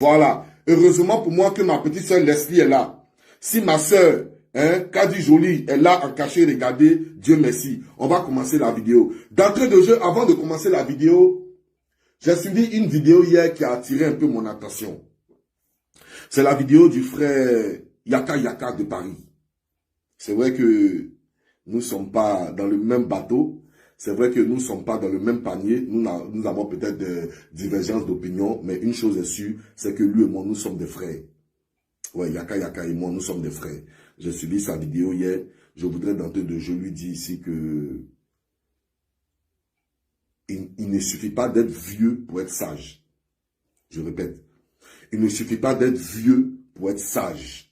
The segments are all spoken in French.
Voilà. Heureusement pour moi que ma petite soeur Leslie est là. Si ma soeur, Kadi Jolie est là en caché, regardez, Dieu merci. On va commencer la vidéo. D'entrée de jeu, avant de commencer la vidéo, j'ai suivi une vidéo hier qui a attiré un peu mon attention. C'est la vidéo du frère Yaka Yaka de Paris. C'est vrai que nous ne sommes pas dans le même bateau. C'est vrai que nous ne sommes pas dans le même panier. Nous avons peut-être des divergences d'opinion. Mais une chose est sûre, c'est que lui et moi, nous sommes des frères. Ouais, Yaka Yaka et moi, nous sommes des frères. J'ai suivi sa vidéo hier. Je voudrais d'entrée de jeu lui dire ici que il ne suffit pas d'être vieux pour être sage. Je répète. Il ne suffit pas d'être vieux pour être sage.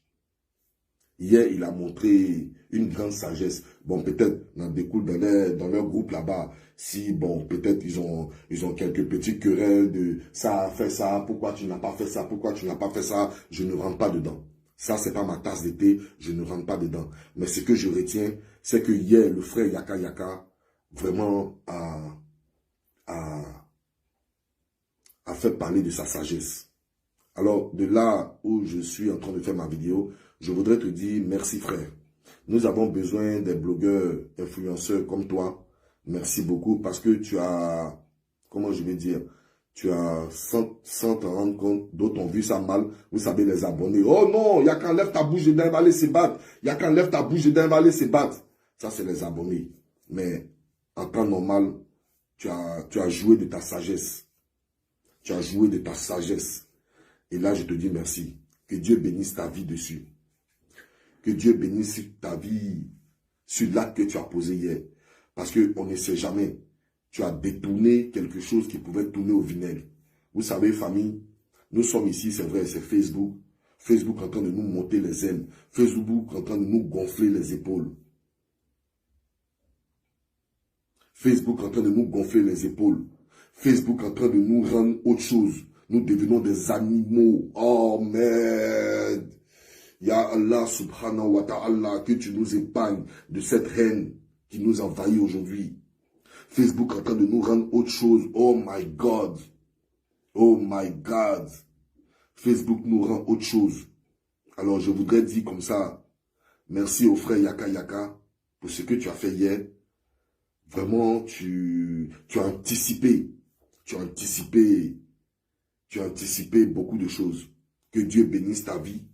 Hier, il a montré une grande sagesse. Bon, peut-être, dans leur groupe là-bas, si, bon, peut-être ils ont quelques petites querelles de ça a fait ça, pourquoi tu n'as pas fait ça, pourquoi tu n'as pas fait ça, je ne rentre pas dedans. Ça, c'est pas ma tasse de thé, je ne rentre pas dedans. Mais ce que je retiens, c'est que hier, le frère Yaka Yaka, vraiment, a fait parler de sa sagesse. Alors, de là où je suis en train de faire ma vidéo, je voudrais te dire merci frère. Nous avons besoin des blogueurs, influenceurs comme toi. Merci beaucoup parce que tu as, comment je vais dire, tu as, sans te rendre compte, d'autres ont vu ça mal. Vous savez, les abonnés. Oh non, il y a qu'un lève ta bouche d'un va aller se battre. Il y a qu'un lève ta bouche d'un va aller se battre. Ça, c'est les abonnés. Mais en temps normal, tu as joué de ta sagesse. Tu as joué de ta sagesse. Et là, je te dis merci. Que Dieu bénisse ta vie dessus. Que Dieu bénisse ta vie sur l'acte que tu as posé hier. Parce qu'on ne sait jamais. Tu as détourné quelque chose qui pouvait tourner au vinaigre. Vous savez, famille, nous sommes ici, c'est vrai, c'est Facebook. Facebook en train de nous monter les ailes. Facebook en train de nous gonfler les épaules. Facebook en train de nous gonfler les épaules. Facebook en train de nous rendre autre chose. Nous devenons des animaux. Oh merde. Ya Allah subhanahu wa ta'ala, que tu nous épargnes de cette haine qui nous envahit aujourd'hui. Facebook en train de nous rendre autre chose. Oh my God. Oh my God. Facebook nous rend autre chose. Alors je voudrais dire comme ça, merci au frère Yaka Yaka pour ce que tu as fait hier. Vraiment, tu as anticipé. Tu as anticipé beaucoup de choses. Que Dieu bénisse ta vie.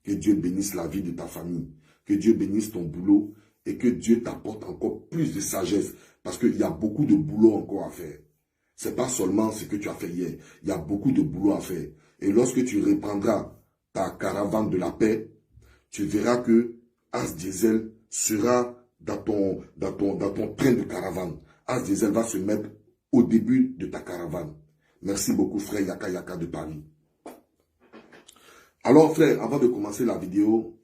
Que Dieu bénisse la vie de ta famille. Que Dieu bénisse ton boulot. Et que Dieu t'apporte encore plus de sagesse. Parce qu'il y a beaucoup de boulot encore à faire. Ce n'est pas seulement ce que tu as fait hier. Il y a beaucoup de boulot à faire. Et lorsque tu reprendras ta caravane de la paix, tu verras que As Diesel sera dans ton train de caravane. As Diesel va se mettre au début de ta caravane. Merci beaucoup, frère Yaka Yaka de Paris. Alors, frère, avant de commencer la vidéo,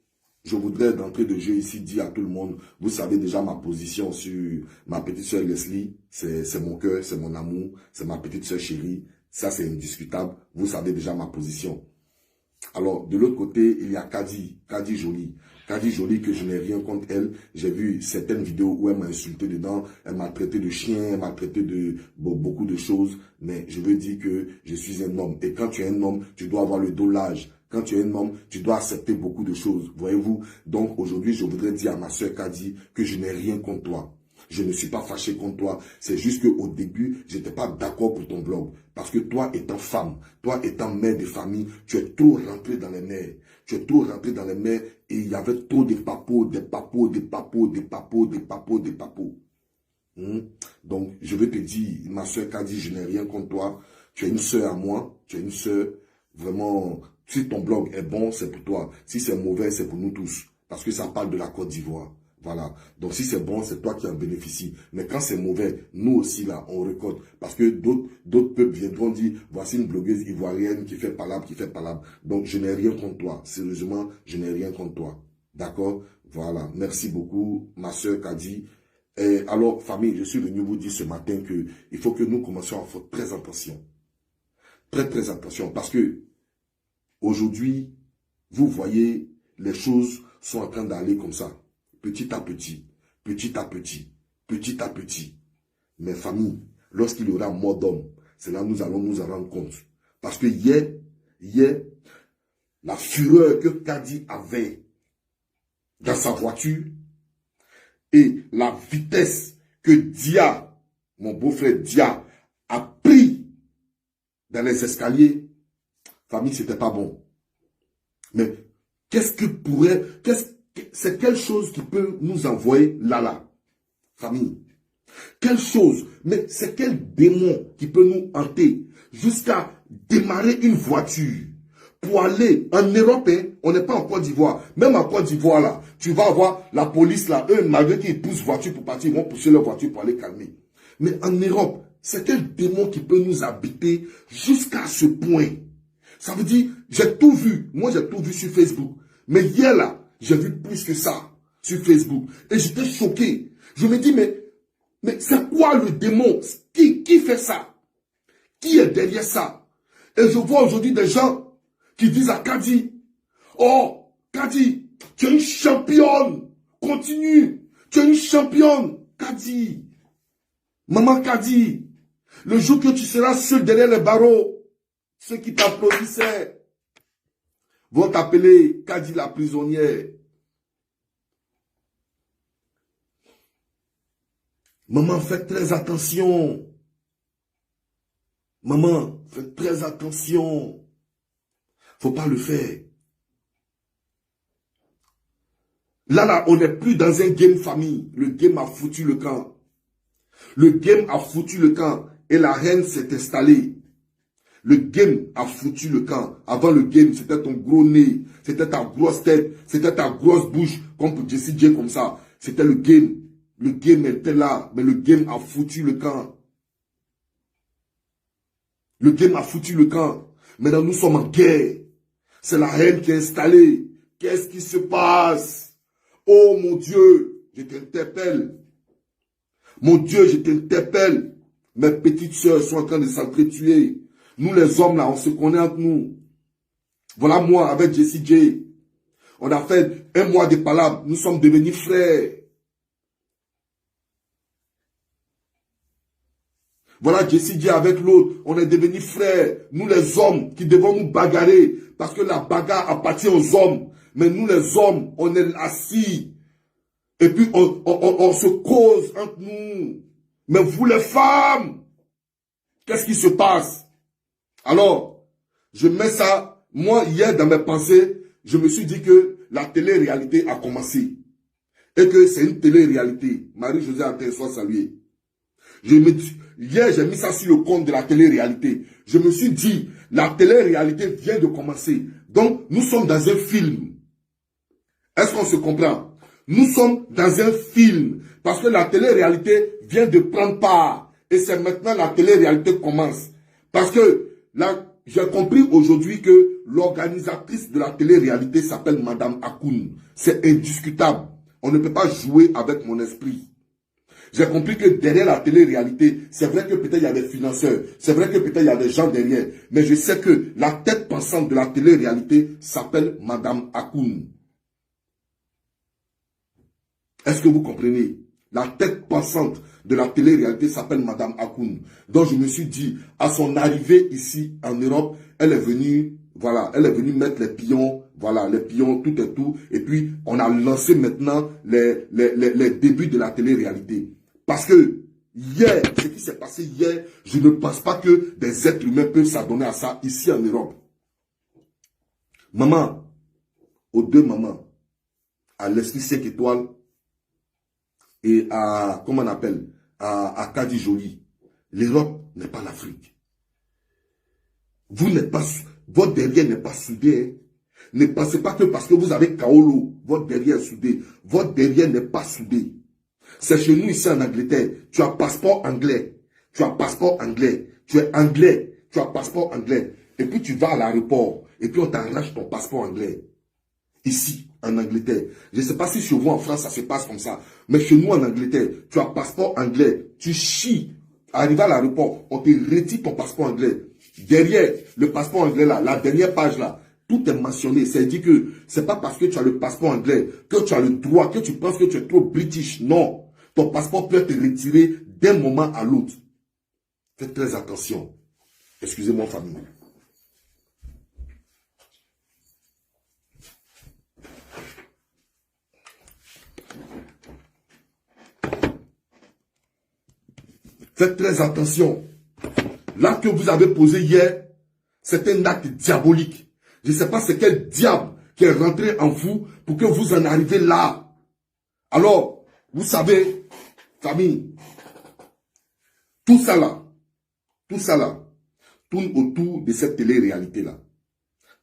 je voudrais d'entrée de jeu ici dire à tout le monde, vous savez déjà ma position sur ma petite soeur Leslie, c'est mon cœur, c'est mon amour, c'est ma petite soeur chérie, ça c'est indiscutable, vous savez déjà ma position. Alors, de l'autre côté, il y a Kadi Jolie. Kadi Jolie, que je n'ai rien contre elle. J'ai vu certaines vidéos où elle m'a insulté dedans. Elle m'a traité de chien, elle m'a traité de beaucoup de choses. Mais je veux dire que je suis un homme. Et quand tu es un homme, tu dois avoir le dos large. Quand tu es un homme, tu dois accepter beaucoup de choses. Voyez-vous? Donc, aujourd'hui, je voudrais dire à ma soeur Kadi que je n'ai rien contre toi. Je ne suis pas fâché contre toi. C'est juste qu'au début, je n'étais pas d'accord pour ton blog. Parce que toi étant femme, toi étant mère de famille, tu es trop rentré dans les nerfs. Tu es trop rentré dans les nerfs et il y avait trop de papos. Donc, je veux te dire, ma soeur Kadi, je n'ai rien contre toi. Tu es une soeur à moi. Tu es une soeur vraiment. Si ton blog est bon, c'est pour toi. Si c'est mauvais, c'est pour nous tous. Parce que ça parle de la Côte d'Ivoire. Voilà. Donc, si c'est bon, c'est toi qui en bénéficies. Mais quand c'est mauvais, nous aussi, là, on récolte. Parce que d'autres peuples viendront dire, voici une blogueuse ivoirienne qui fait palabre. Donc, je n'ai rien contre toi. Sérieusement, je n'ai rien contre toi. D'accord? Voilà. Merci beaucoup, ma soeur Kadi. Et alors, famille, je suis venu vous dire ce matin que il faut que nous commencions à faire très attention. Très, très attention. Parce que, aujourd'hui, vous voyez, les choses sont en train d'aller comme ça. Petit à petit. Mais famille, lorsqu'il y aura mort d'hommes, c'est là que nous allons nous en rendre compte. Parce que hier, hier, la fureur que Kadi avait dans sa voiture et la vitesse que Dia, mon beau-frère Dia, a pris dans les escaliers, famille, c'était pas bon. Mais qu'est-ce que pourrait, c'est quelle chose qui peut nous envoyer là, famille? Quelle chose, mais c'est quel démon qui peut nous hanter jusqu'à démarrer une voiture pour aller en Europe, hein, on n'est pas en Côte d'Ivoire. Même en Côte d'Ivoire, là, tu vas avoir la police, là, eux, malgré qu'ils poussent voiture pour partir, ils vont pousser leur voiture pour aller calmer. Mais en Europe, c'est quel démon qui peut nous habiter jusqu'à ce point? Ça veut dire, j'ai tout vu. Moi, j'ai tout vu sur Facebook. Mais hier, là, j'ai vu plus que ça sur Facebook. Et j'étais choqué. Je me dis, mais c'est quoi le démon? Qui fait ça? Qui est derrière ça? Et je vois aujourd'hui des gens qui disent à Kadi, oh, Kadi, tu es une championne. Continue. Tu es une championne. Kadi. Maman Kadi. Le jour que tu seras seul derrière les barreaux, ceux qui t'applaudissaient vont t'appeler Kadi la prisonnière. Maman, faites très attention. Maman, faites très attention. Faut pas le faire. Là, on n'est plus dans un game famille. Le game a foutu le camp. Le game a foutu le camp. Et la reine s'est installée. Le game a foutu le camp. Avant le game, c'était ton gros nez. C'était ta grosse tête. C'était ta grosse bouche. Comme pour Jessie J comme ça. C'était le game. Le game était là. Mais le game a foutu le camp. Le game a foutu le camp. Maintenant, nous sommes en guerre. C'est la reine qui est installée. Qu'est-ce qui se passe? Oh mon Dieu, je t'interpelle. Mon Dieu, je t'interpelle. Mes petites sœurs sont en train de s'entretuer. Nous les hommes là, on se connaît entre nous. Voilà moi avec Jessie J. On a fait 1 mois de palabres. Nous sommes devenus frères. Voilà Jessie J avec l'autre. On est devenus frères. Nous les hommes qui devons nous bagarrer. Parce que la bagarre appartient aux hommes. Mais nous les hommes, on est assis. Et puis on se cause entre nous. Mais vous les femmes, qu'est-ce qui se passe? Alors, je mets ça. Moi, hier, dans mes pensées, je me suis dit que la télé-réalité a commencé. Et que c'est une télé-réalité. Marie-Josée Antin, soit saluée. Hier, j'ai mis ça sur le compte de la télé-réalité. Je me suis dit, la télé-réalité vient de commencer. Donc, nous sommes dans un film. Est-ce qu'on se comprend? Nous sommes dans un film. Parce que la télé-réalité vient de prendre part. Et c'est maintenant la télé-réalité commence. Parce que là, j'ai compris aujourd'hui que l'organisatrice de la télé-réalité s'appelle Madame Akoun. C'est indiscutable. On ne peut pas jouer avec mon esprit. J'ai compris que derrière la télé-réalité, c'est vrai que peut-être il y a des financeurs, c'est vrai que peut-être il y a des gens derrière, mais je sais que la tête pensante de la télé-réalité s'appelle Madame Akoun. Est-ce que vous comprenez? La tête pensante de la télé-réalité s'appelle Madame Akoun. Donc je me suis dit, à son arrivée ici en Europe, elle est venue, voilà, elle est venue mettre les pions, voilà, les pions, tout et tout. Et puis, on a lancé maintenant les débuts de la télé-réalité. Parce que hier, ce qui s'est passé hier, je ne pense pas que des êtres humains peuvent s'adonner à ça ici en Europe. Maman, aux deux mamans, à l'Esprit 5 étoiles et à, comment on appelle, à Kadi Jolie, l'Europe n'est pas l'Afrique. Vous n'êtes pas, votre derrière n'est pas soudé. Hein. Ne pensez pas que parce que vous avez Kaolo, votre derrière est soudé. Votre derrière n'est pas soudé. C'est chez nous ici en Angleterre. Tu as passeport anglais. Tu as passeport anglais. Tu es anglais. Tu as passeport anglais. Et puis tu vas à l'aéroport. Et puis on t'arrache ton passeport anglais. Ici, en Angleterre. Je ne sais pas si chez vous en France ça se passe comme ça. Mais chez nous en Angleterre, tu as passeport anglais. Tu chies. Arrivé à l'aéroport, on te retire ton passeport anglais. Derrière le passeport anglais là, la dernière page là, tout est mentionné. C'est dit que c'est pas parce que tu as le passeport anglais que tu as le droit, que tu penses que tu es trop british. Non. Ton passeport peut être retiré d'un moment à l'autre. Faites très attention. Excusez-moi, famille. Faites très attention. L'acte que vous avez posé hier, c'est un acte diabolique. Je ne sais pas c'est quel diable qui est rentré en vous pour que vous en arriviez là. Alors, vous savez, famille, tout ça là, tourne autour de cette télé-réalité-là.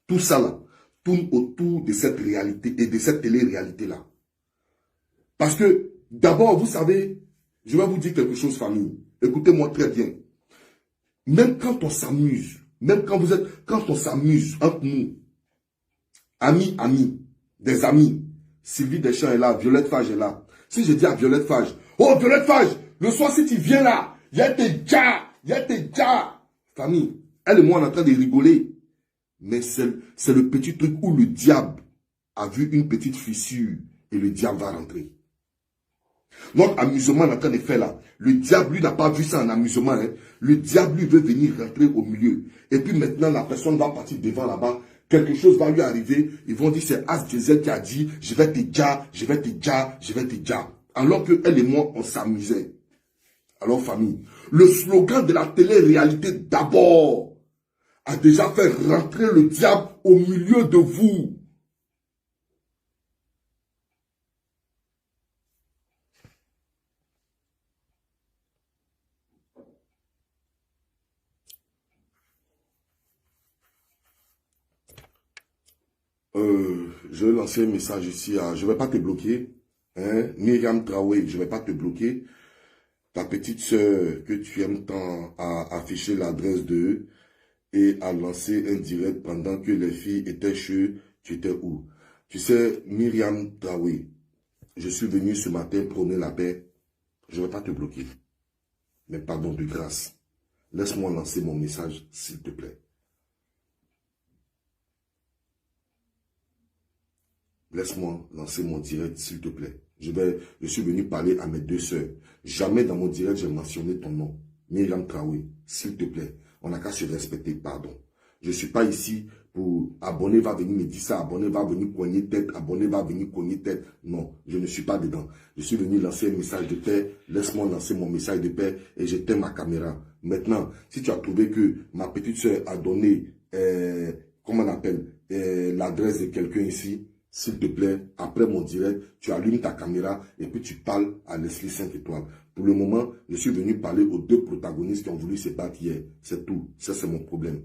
Tout ça là, tourne autour de cette réalité et de cette télé-réalité-là. Parce que, d'abord, vous savez, je vais vous dire quelque chose, famille. Écoutez-moi très bien. Même quand on s'amuse, quand on s'amuse entre nous, amis, des amis, Sylvie Deschamps est là, Violette Fage est là. Si je dis à Violette Fage, oh Violette Fage, le soir si tu viens là, il y a tes gars. Famille, elle et moi on est en train de rigoler. Mais c'est le petit truc où le diable a vu une petite fissure et le diable va rentrer. Notre amusement est en train de faire là. Le diable, lui, n'a pas vu ça en amusement. Hein. Le diable, lui, veut venir rentrer au milieu. Et puis maintenant, la personne va partir devant là-bas. Quelque chose va lui arriver. Ils vont dire, c'est As Diesel qui a dit, je vais te dire. Alors que elle et moi, on s'amusait. Alors, famille, le slogan de la télé-réalité d'abord a déjà fait rentrer le diable au milieu de vous. Je vais lancer un message ici. Je ne vais pas te bloquer. Hein? Myriam Traoré, je ne vais pas te bloquer. Ta petite soeur que tu aimes tant a affiché l'adresse d'eux et a lancé un direct pendant que les filles étaient chez tu étais où? Tu sais, Myriam Traoré, je suis venu ce matin prôner la paix. Je ne vais pas te bloquer. Mais pardon de grâce. Laisse-moi lancer mon message, s'il te plaît. Laisse-moi lancer mon direct, s'il te plaît. Je suis venu parler à mes deux sœurs. Jamais dans mon direct, j'ai mentionné ton nom. Myriam Traoré, s'il te plaît. On n'a qu'à se respecter, pardon. Je ne suis pas ici pour abonné va venir me dire ça, abonné va venir cogner tête, abonné va venir cogner tête. Non, je ne suis pas dedans. Je suis venu lancer un message de paix. Laisse-moi lancer mon message de paix et j'éteins ma caméra. Maintenant, si tu as trouvé que ma petite soeur a donné, comment on appelle, l'adresse de quelqu'un ici, s'il te plaît, après mon direct, tu allumes ta caméra et puis tu parles à Leslie 5 étoiles. Pour le moment, je suis venu parler aux deux protagonistes qui ont voulu se battre hier. C'est tout. Ça, c'est mon problème.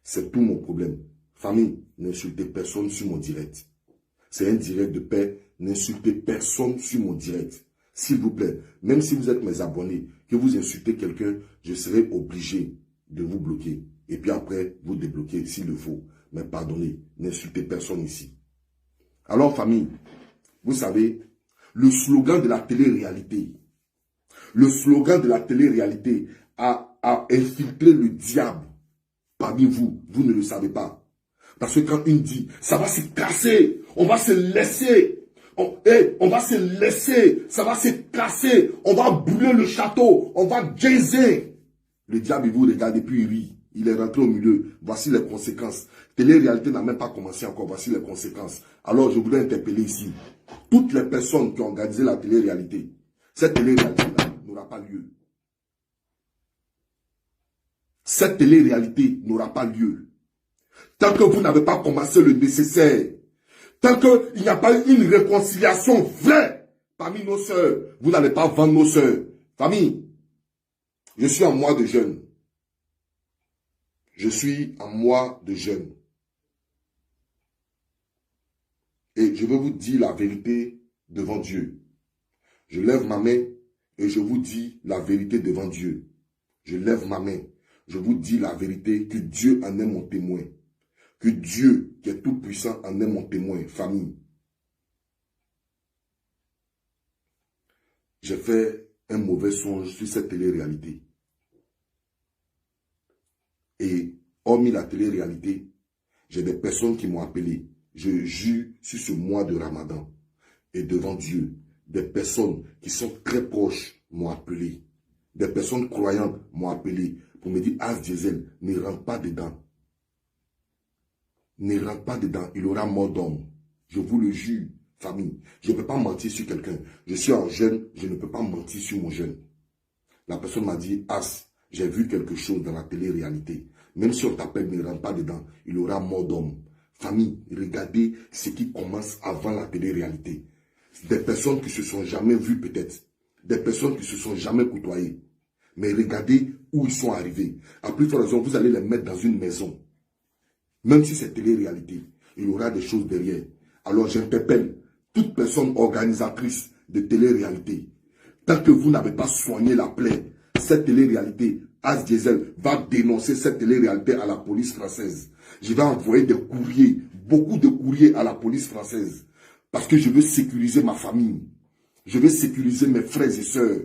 C'est tout mon problème. Famille, n'insultez personne sur mon direct. C'est un direct de paix. N'insultez personne sur mon direct. S'il vous plaît, même si vous êtes mes abonnés, que vous insultez quelqu'un, je serai obligé de vous bloquer. Et puis après, vous débloquer s'il le faut. Mais pardonnez, n'insultez personne ici. Alors, famille, vous savez, le slogan de la télé-réalité, a infiltré le diable parmi vous. Vous ne le savez pas. Parce que quand il dit, ça va se casser, on va se laisser, on va se laisser, ça va se casser, on va brûler le château, on va gaiser. Le diable, il vous regarde et puis il rit. Il est rentré au milieu. Voici les conséquences. Télé-réalité n'a même pas commencé encore. Voici les conséquences. Alors, je voudrais interpeller ici toutes les personnes qui ont organisé la télé-réalité. Cette télé-réalité-là n'aura pas lieu. Cette télé-réalité n'aura pas lieu. Tant que vous n'avez pas commencé le nécessaire, tant qu'il n'y a pas eu une réconciliation vraie parmi nos sœurs, vous n'allez pas vendre nos sœurs. Famille, je suis en mois de jeûne. Je suis en mois de jeûne. Et je veux vous dire la vérité devant Dieu. Je lève ma main et je vous dis la vérité devant Dieu. Je lève ma main. Je vous dis la vérité, que Dieu en est mon témoin. Que Dieu, qui est tout puissant, en est mon témoin, famille. J'ai fait un mauvais songe sur cette télé-réalité. Et hormis la télé-réalité, j'ai des personnes qui m'ont appelé. Je jure sur ce mois de Ramadan. Et devant Dieu, des personnes qui sont très proches m'ont appelé. Des personnes croyantes m'ont appelé pour me dire, As Diesel, ne rentre pas dedans. Ne rentre pas dedans, il aura mort d'homme. Je vous le jure, famille. Je ne peux pas mentir sur quelqu'un. Je suis en jeûne, je ne peux pas mentir sur mon jeûne. La personne m'a dit, As, j'ai vu quelque chose dans la télé-réalité. Même si on t'appelle, ne rentre pas dedans, il aura mort d'homme. Famille, regardez ce qui commence avant la télé-réalité. Des personnes qui se sont jamais vues peut-être. Des personnes qui se sont jamais côtoyées. Mais regardez où ils sont arrivés. À plus forte raison, vous allez les mettre dans une maison. Même si c'est télé-réalité, il y aura des choses derrière. Alors j'interpelle toute personne organisatrice de télé-réalité. Tant que vous n'avez pas soigné la plaie, cette télé-réalité, As Diesel va dénoncer cette télé-réalité à la police française. Je vais envoyer des courriers, beaucoup de courriers à la police française. Parce que je veux sécuriser ma famille. Je veux sécuriser mes frères et sœurs.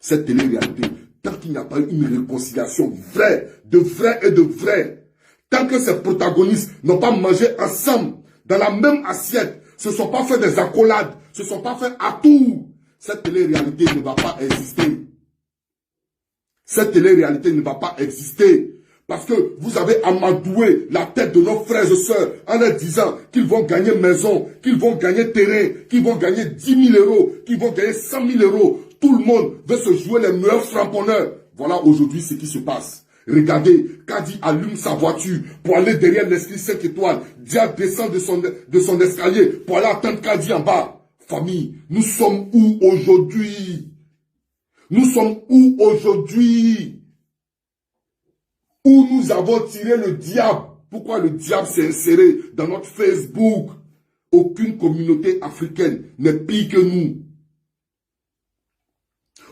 Cette télé-réalité, tant qu'il n'y a pas eu une réconciliation vraie, de vrai et de vrai, tant que ces protagonistes n'ont pas mangé ensemble, dans la même assiette, se sont pas fait des accolades, se sont pas fait à tout, cette télé-réalité ne va pas exister. Cette télé-réalité ne va pas exister. Parce que vous avez amadoué la tête de nos frères et sœurs en leur disant qu'ils vont gagner maison, qu'ils vont gagner terrain, qu'ils vont gagner 10 000 euros, qu'ils vont gagner 100 000 euros. Tout le monde veut se jouer les meilleurs frapponneurs. Voilà aujourd'hui ce qui se passe. Regardez, Kadi allume sa voiture pour aller derrière l'esprit 5 étoiles. Dia descend de son escalier pour aller attendre Kadi en bas. Famille, nous sommes où aujourd'hui? Nous sommes où aujourd'hui? Où nous avons tiré le diable? Pourquoi le diable s'est inséré dans notre Facebook? Aucune communauté africaine n'est pire que nous.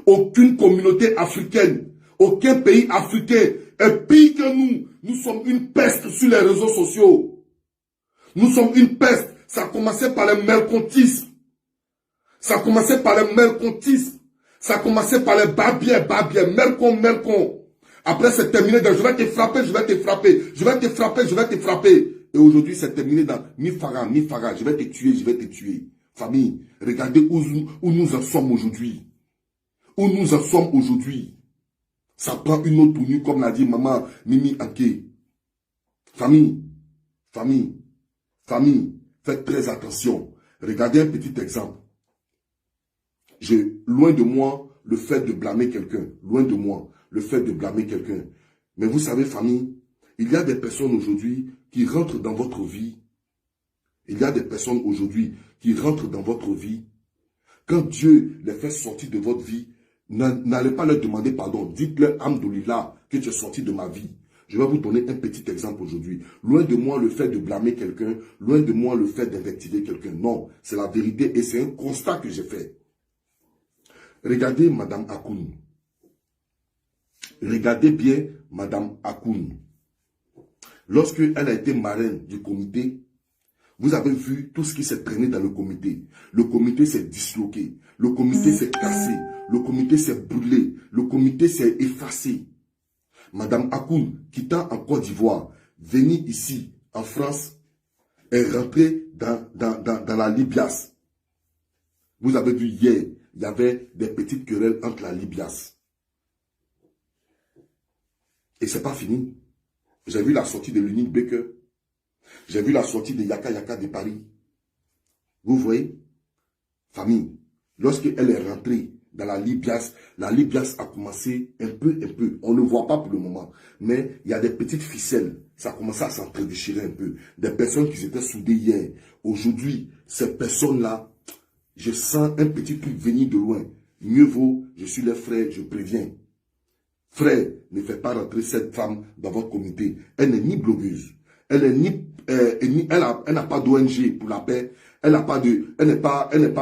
Aucune communauté africaine, aucun pays africain est pire que nous. Nous sommes une peste sur les réseaux sociaux. Nous sommes une peste. Ça a commencé par le mercantisme. Ça a commencé par le mercantisme. Ça a commencé par les babiers, mercon. Après, c'est terminé dans je vais te frapper, je vais te frapper. Je vais te frapper, je vais te frapper. Et aujourd'hui, c'est terminé dans mi fara. Je vais te tuer, je vais te tuer. Famille, regardez où nous en sommes aujourd'hui. Où nous en sommes aujourd'hui. Ça prend une autre tournure, comme l'a dit maman Mimi Anke. Famille, faites très attention. Regardez un petit exemple. Loin de moi le fait de blâmer quelqu'un. Loin de moi le fait de blâmer quelqu'un. Mais vous savez, famille, il y a des personnes aujourd'hui qui rentrent dans votre vie. Il y a des personnes aujourd'hui qui rentrent dans votre vie. Quand Dieu les fait sortir de votre vie, n'allez pas leur demander pardon. Dites-leur, Alhamdoulilah, que tu es sorti de ma vie. Je vais vous donner un petit exemple aujourd'hui. Loin de moi le fait de blâmer quelqu'un, loin de moi le fait d'invectiver quelqu'un. Non, c'est la vérité et c'est un constat que j'ai fait. Regardez Madame Akoun. Regardez bien Madame Akoun. Lorsqu'elle a été marraine du comité, vous avez vu tout ce qui s'est traîné dans le comité. Le comité s'est disloqué. Le comité s'est cassé. Le comité s'est brûlé. Le comité s'est effacé. Madame Akoun, quittant en Côte d'Ivoire, venue ici, en France, est rentrée dans la Libias. Vous avez vu hier, il y avait des petites querelles entre la Libias. Et c'est pas fini. J'ai vu la sortie de l'Unique Baker. J'ai vu la sortie de Yaka Yaka de Paris. Vous voyez? Famille, lorsqu'elle est rentrée dans la Libias a commencé un peu. On ne le voit pas pour le moment. Mais il y a des petites ficelles. Ça a commencé à s'entre-déchirer un peu. Des personnes qui étaient soudées hier. Aujourd'hui, ces personnes-là, je sens un petit truc venir de loin. Mieux vaut, je suis leur frère, je préviens. Frère, ne faites pas rentrer cette femme dans votre comité. Elle n'est ni blogueuse. Elle n'a pas d'ONG pour la paix. Elle n'a pas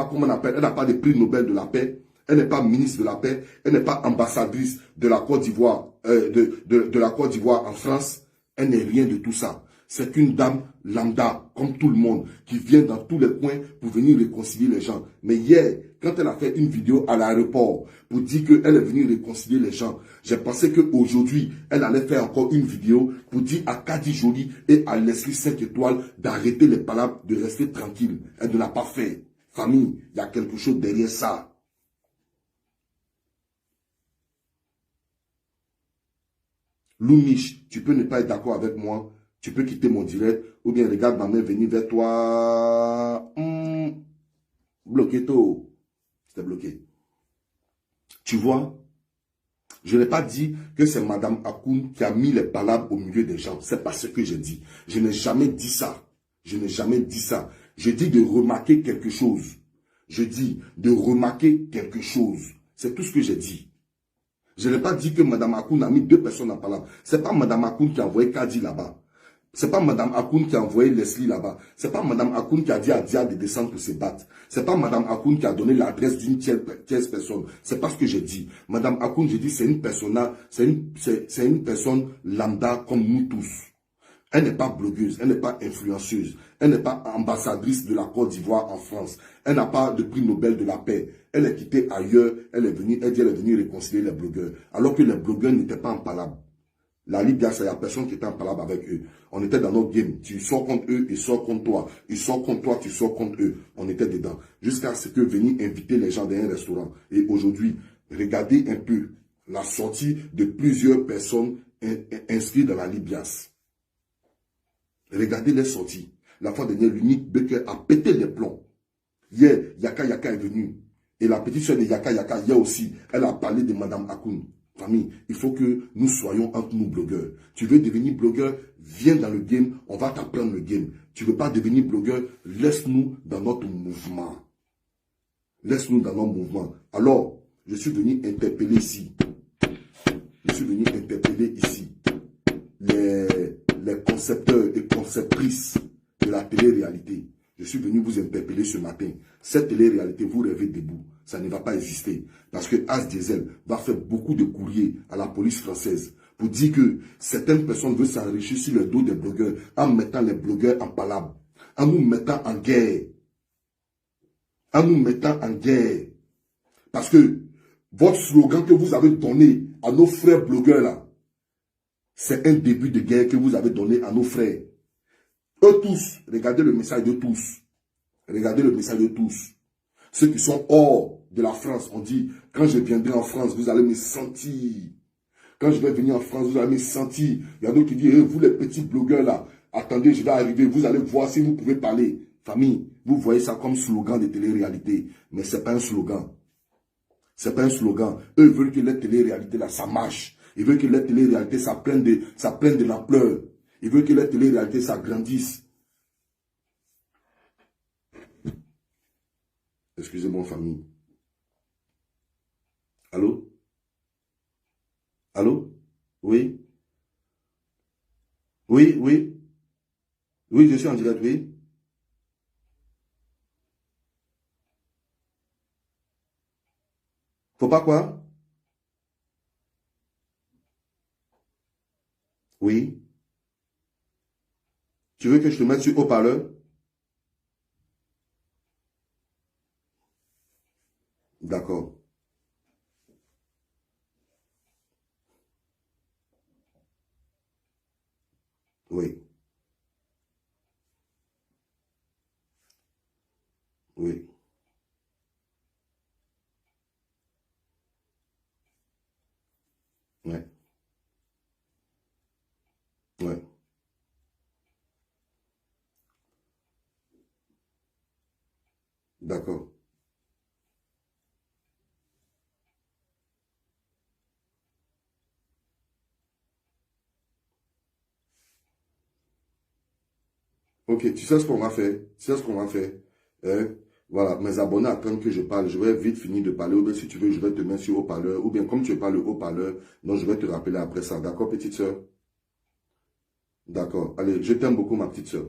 comment on appelle, elle n'a pas de prix Nobel de la paix. Elle n'est pas ministre de la paix. Elle n'est pas ambassadrice de la Côte d'Ivoire, de la Côte d'Ivoire en France. Elle n'est rien de tout ça. C'est une dame lambda, comme tout le monde, qui vient dans tous les coins pour venir réconcilier les gens. Mais hier, quand elle a fait une vidéo à l'aéroport pour dire qu'elle est venue réconcilier les gens, j'ai pensé qu'aujourd'hui, elle allait faire encore une vidéo pour dire à Kadi Jolie et à l'esprit 5 étoiles d'arrêter les palabres, de rester tranquille. Elle ne l'a pas fait. Famille, il y a quelque chose derrière ça. Loumiche, tu peux ne pas être d'accord avec moi. Tu peux quitter mon direct. Ou bien regarde ma main venir vers toi. Bloqué tout. C'était bloqué. Tu vois, Je n'ai pas dit que c'est Madame Akoun qui a mis les palabres au milieu des gens. C'est pas ce que j'ai dit. Je n'ai jamais dit ça. Je n'ai jamais dit ça. Je dis de remarquer quelque chose. Je dis de remarquer quelque chose. C'est tout ce que j'ai dit. Je n'ai pas dit que Madame Akoun a mis 2 personnes en palabre. C'est pas Madame Akoun qui a envoyé Kadi là-bas. C'est pas Madame Akoun qui a envoyé Leslie là-bas. C'est pas Madame Akoun qui a dit à Dia de descendre pour se battre. C'est pas Madame Akoun qui a donné l'adresse d'une tierce personne. C'est pas ce que j'ai dit. Madame Akoun, j'ai dit, c'est une personne lambda comme nous tous. Elle n'est pas blogueuse, elle n'est pas influenceuse, elle n'est pas ambassadrice de la Côte d'Ivoire en France. Elle n'a pas de prix Nobel de la paix. Elle est quittée ailleurs, elle est venue réconcilier les blogueurs. Alors que les blogueurs n'étaient pas en palabre. La Libya, il n'y a personne qui était en palabre avec eux. On était dans notre game. Tu sors contre eux, ils sortent contre toi. Ils sortent contre toi, tu sors contre eux. On était dedans. Jusqu'à ce que venir inviter les gens dans un restaurant. Et aujourd'hui, regardez un peu la sortie de plusieurs personnes inscrites dans la Libyas. Regardez les sorties. La fois dernière, l'unique Becker a pété les plombs. Hier, Yaka Yaka est venu. Et la petite soeur de Yaka Yaka, hier aussi, elle a parlé de Madame Akoun. Famille, il faut que nous soyons entre nous blogueurs. Tu veux devenir blogueur, viens dans le game, on va t'apprendre le game. Tu ne veux pas devenir blogueur, laisse-nous dans notre mouvement. Laisse-nous dans notre mouvement. Alors, je suis venu interpeller ici. Je suis venu interpeller ici les concepteurs et conceptrices de la télé-réalité. Je suis venu vous interpeller ce matin. Cette télé-réalité, vous rêvez debout. Ça ne va pas exister. Parce que As Diesel va faire beaucoup de courriers à la police française pour dire que certaines personnes veulent s'enrichir sur le dos des blogueurs en mettant les blogueurs en palabre, en nous mettant en guerre. En nous mettant en guerre. Parce que votre slogan que vous avez donné à nos frères blogueurs là, c'est un début de guerre que vous avez donné à nos frères. Eux tous, regardez le message de tous. Regardez le message de tous. Ceux qui sont hors de la France, on dit, quand je viendrai en France, vous allez me sentir. Quand je vais venir en France, vous allez me sentir. Il y a d'autres qui disent, vous les petits blogueurs là, attendez, je vais arriver, vous allez voir si vous pouvez parler. Famille, vous voyez ça comme slogan de télé-réalité. Mais ce n'est pas un slogan. Ce n'est pas un slogan. Eux veulent que les télé-réalités là, ça marche. Ils veulent que les télé-réalités, ça prenne de l'ampleur. Ils veulent que les télé-réalités s'agrandissent. Excusez-moi, famille. Allô? Allô? Oui? Oui, oui. Oui, je suis en direct, oui. Faut pas quoi? Oui. Tu veux que je te mette sur haut-parleur? D'accord. Oui. Oui. Ouais. Ouais. D'accord. Ok, tu sais ce qu'on va faire? Tu sais ce qu'on va faire? Hein? Voilà, mes abonnés attendent que je parle. Je vais vite finir de parler. Ou bien si tu veux, je vais te mettre sur haut-parleur. Ou bien comme tu parles haut-parleur, donc je vais te rappeler après ça. D'accord, petite soeur? D'accord. Allez, je t'aime beaucoup, ma petite soeur.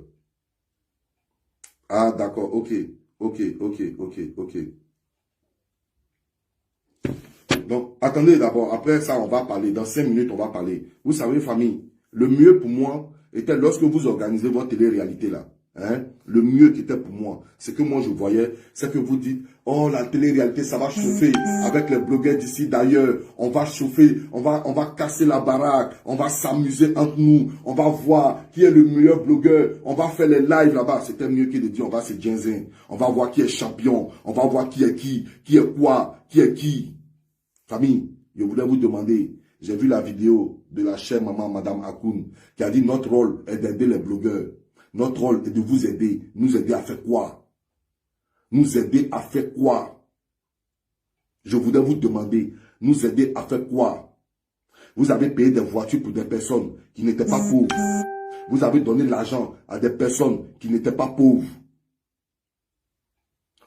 Ah, d'accord, ok. Ok, ok, ok, ok. Donc, attendez d'abord. Après ça, on va parler. Dans 5 minutes, on va parler. Vous savez, famille, le mieux pour moi était lorsque vous organisez votre télé-réalité là. Hein, le mieux qui était pour moi, c'est que moi je voyais, c'est que vous dites, oh la télé-réalité ça va chauffer avec les blogueurs d'ici d'ailleurs, on va chauffer, on va casser la baraque, on va s'amuser entre nous, on va voir qui est le meilleur blogueur, on va faire les lives là-bas. C'était mieux que de dire on va se ginzer, on va voir qui est champion, on va voir qui est quoi, qui est qui. Famille, je voulais vous demander, j'ai vu la vidéo de la chère maman Madame Akoun qui a dit notre rôle est d'aider les blogueurs. Notre rôle est de vous aider. Nous aider à faire quoi? Nous aider à faire quoi? Je voudrais vous demander, nous aider à faire quoi? Vous avez payé des voitures pour des personnes qui n'étaient pas pauvres. Vous avez donné de l'argent à des personnes qui n'étaient pas pauvres.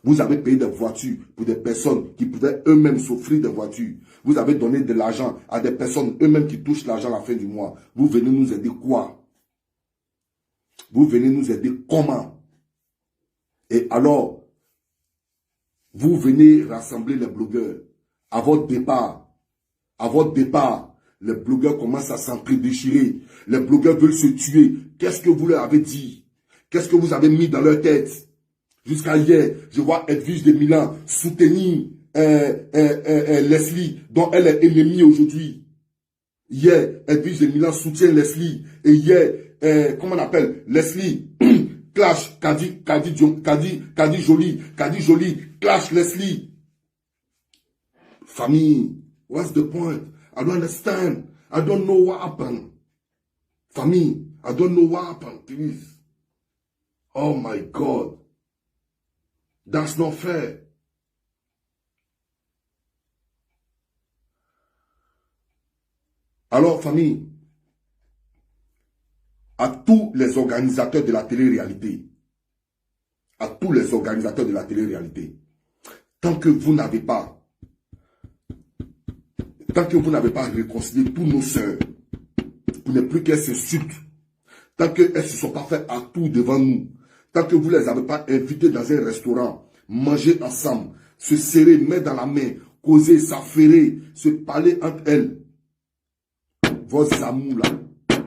Vous avez payé des voitures pour des personnes qui pouvaient eux-mêmes s'offrir des voitures. Vous avez donné de l'argent à des personnes eux-mêmes qui touchent l'argent à la fin du mois. Vous venez nous aider quoi? Vous venez nous aider comment? Et alors, vous venez rassembler les blogueurs. À votre départ, les blogueurs commencent à s'entre-déchirer. Les blogueurs veulent se tuer. Qu'est-ce que vous leur avez dit? Qu'est-ce que vous avez mis dans leur tête? Jusqu'à hier, je vois Edwige de Milan soutenir Leslie, dont elle est ennemie aujourd'hui. Hier, Edwige de Milan soutient Leslie. Et hier, comment on appelle? Leslie clash Kadi Jolie. Kadi Jolie clash Leslie. Famille, what's the point? I don't understand. I don't know what happened. Famille, I don't know what happened, please. Oh my God. That's not fair. Alors, famille, à tous les organisateurs de la télé-réalité, tant que vous n'avez pas réconcilié tous nos sœurs, pour ne plus qu'elles s'insultent, tant qu'elles ne se sont pas fait à tout devant nous, tant que vous ne les avez pas invitées dans un restaurant, manger ensemble, se serrer main dans la main, causer, s'affairer, se parler entre elles, vos amours là,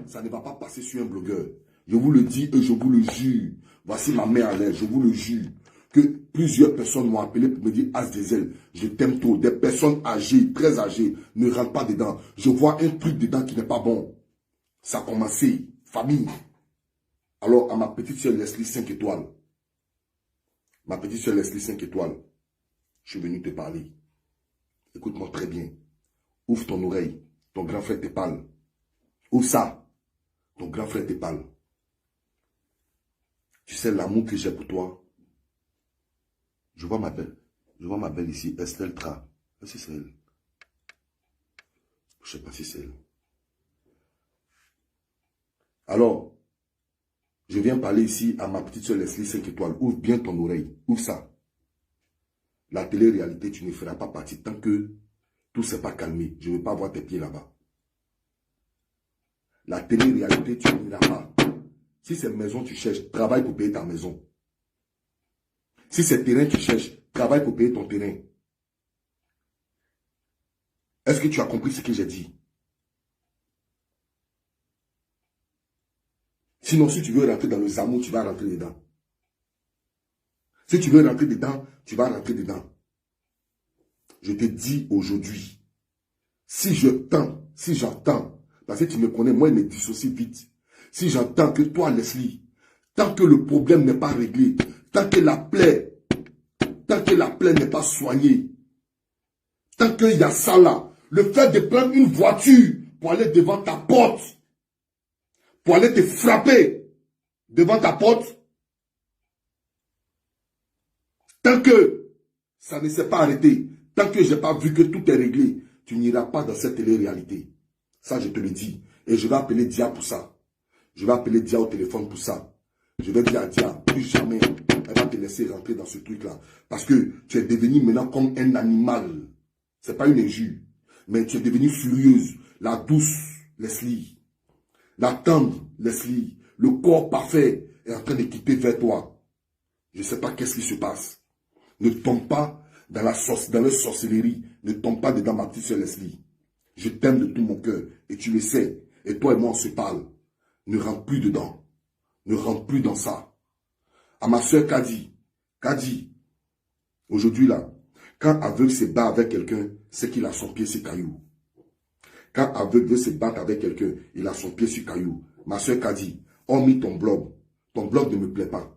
ça ne va pas passer sur un blogueur. Je vous le dis et je vous le jure. Voici ma mère à l'air, je vous le jure. Que plusieurs personnes m'ont appelé pour me dire, As Diesel, je t'aime trop. Des personnes âgées, très âgées, ne rentrent pas dedans. Je vois un truc dedans qui n'est pas bon. Ça a commencé. Famille. Alors, à ma petite soeur Leslie 5 étoiles. Ma petite soeur Leslie 5 étoiles. Je suis venu te parler. Écoute-moi très bien. Ouvre ton oreille. Ton grand frère te parle. Ouvre ça. Ton grand frère te parle. Tu sais l'amour que j'ai pour toi. Je vois ma belle ici, Estelle Tra. Est-ce que c'est elle? Je ne sais pas si c'est elle. Alors, je viens parler ici à ma petite soeur Leslie 5 étoiles. Ouvre bien ton oreille. Ouvre ça. La télé-réalité, tu ne feras pas partie tant que tout ne s'est pas calmé. Je ne veux pas voir tes pieds là-bas. La télé-réalité, tu n'iras pas. Si c'est maison tu cherches, travaille pour payer ta maison. Si c'est terrain tu cherches, travaille pour payer ton terrain. Est-ce que tu as compris ce que j'ai dit? Sinon, si tu veux rentrer dans le amour, tu vas rentrer dedans. Si tu veux rentrer dedans, tu vas rentrer dedans. Je te dis aujourd'hui, si j'entends, parce que tu me connais, moi, il me dissocie vite. Si j'entends que toi, Leslie, tant que le problème n'est pas réglé, tant que la plaie n'est pas soignée, tant qu'il y a ça là, le fait de prendre une voiture pour aller devant ta porte, pour aller te frapper devant ta porte, tant que ça ne s'est pas arrêté, tant que je n'ai pas vu que tout est réglé, tu n'iras pas dans cette télé-réalité. Ça, je te le dis. Et je vais appeler Dia pour ça. Je vais appeler Dia au téléphone pour ça. Je vais dire à Dia, plus jamais, elle va te laisser rentrer dans ce truc-là. Parce que tu es devenu maintenant comme un animal. Ce n'est pas une injure. Mais tu es devenue furieuse. La douce, Leslie. La tendre, Leslie. Le corps parfait est en train de quitter vers toi. Je ne sais pas qu'est-ce qui se passe. Ne tombe pas dans la sorcellerie. Ne tombe pas dedans, ma petite soeur Leslie. Je t'aime de tout mon cœur. Et tu le sais. Et toi et moi, on se parle. Ne rentre plus dedans. Ne rentre plus dans ça. À ma soeur Kadi, aujourd'hui là, quand aveugle se bat avec quelqu'un, c'est qu'il a son pied sur caillou. Quand aveugle veut se battre avec quelqu'un, il a son pied sur caillou. Ma soeur Kadi, hormis ton blog ne me plaît pas.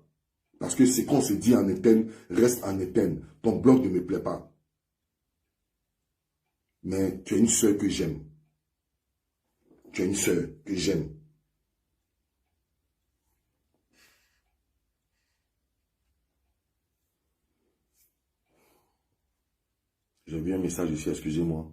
Parce que ce qu'on se dit en interne reste en interne. Ton blog ne me plaît pas. Mais tu es une soeur que j'aime. Tu es une soeur que j'aime. J'ai vu un message ici, excusez-moi.